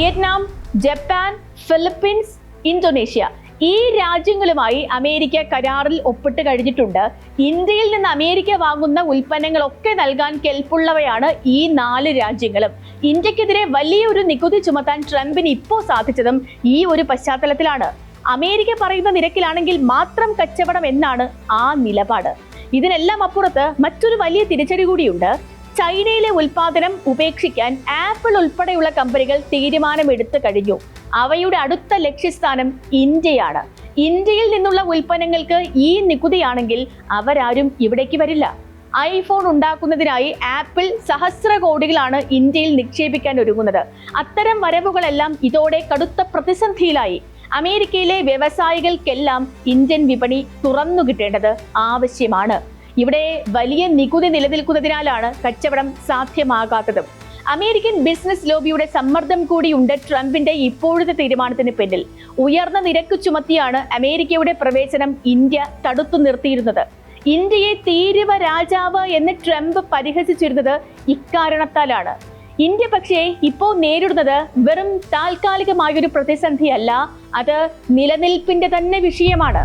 Vietnam, Japan, Philippines, Indonesia ഈ രാജ്യങ്ങളുമായി America കരാറിൽ ഒപ്പിട്ട് കഴിഞ്ഞിട്ടുണ്ട്. ഇന്ത്യയിൽ നിന്ന് അമേരിക്ക വാങ്ങുന്ന ഉൽപ്പന്നങ്ങളൊക്കെ നൽകാൻ കെൽപ്പുള്ളവയാണ് ഈ 4 രാജ്യങ്ങളും. ഇന്ത്യക്കെതിരെ വലിയൊരു നികുതി ചുമത്താൻ ട്രംപിന് ഇപ്പോൾ സാധിച്ചതും ഈ ഒരു പശ്ചാത്തലത്തിലാണ്. അമേരിക്ക പറയുന്ന നിരക്കിലാണെങ്കിൽ മാത്രം കച്ചവടം എന്നാണ് ആ നിലപാട്. ഇതിനെല്ലാം അപ്പുറത്ത് മറ്റൊരു വലിയ തിരിച്ചടി കൂടിയുണ്ട്. ചൈനയിലെ ഉൽപാദനം ഉപേക്ഷിക്കാൻ ആപ്പിൾ ഉൾപ്പെടെയുള്ള കമ്പനികൾ തീരുമാനമെടുത്തു കഴിഞ്ഞു. അവയുടെ അടുത്ത ലക്ഷ്യസ്ഥാനം ഇന്ത്യയാണ്. ഇന്ത്യയിൽ നിന്നുള്ള ഉൽപ്പന്നങ്ങൾക്ക് ഈ നികുതിയാണെങ്കിൽ അവരാരും ഇവിടേക്ക് വരില്ല. ഐഫോൺ ഉണ്ടാക്കുന്നതിനായി ആപ്പിൾ സഹസ്ര കോടികളാണ് ഇന്ത്യയിൽ നിക്ഷേപിക്കാൻ ഒരുങ്ങുന്നത്. അത്തരം വരവുകളെല്ലാം ഇതോടെ കടുത്ത പ്രതിസന്ധിയിലായി. അമേരിക്കയിലെ വ്യവസായികൾക്കെല്ലാം ഇന്ത്യൻ വിപണി തുറന്നു കിട്ടേണ്ടത് ആവശ്യമാണ്. ഇവിടെ വലിയ നികുതി നിലനിൽക്കുന്നതിനാലാണ് കച്ചവടം സാധ്യമാകാത്തതും. അമേരിക്കൻ ബിസിനസ് ലോബിയുടെ സമ്മർദ്ദം കൂടിയുണ്ട് ട്രംപിന്റെ ഇപ്പോഴത്തെ തീരുമാനത്തിന് പിന്നിൽ. ഉയർന്ന നിരക്ക് ചുമത്തിയാണ് അമേരിക്കയുടെ പ്രവേശനം ഇന്ത്യ തടുത്തു നിർത്തിയിരുന്നത്. ഇന്ത്യയെ തീരുവ രാജാവ് എന്ന് ട്രംപ് പരിഹസിച്ചിരുന്നത് ഇക്കാരണത്താലാണ്. ഇന്ത്യ പക്ഷേ ഇപ്പോൾ നേരിടുന്നത് വെറും താൽക്കാലികമായൊരു പ്രതിസന്ധിയല്ല, അത് നിലനിൽപ്പിന്റെ തന്നെ വിഷയമാണ്.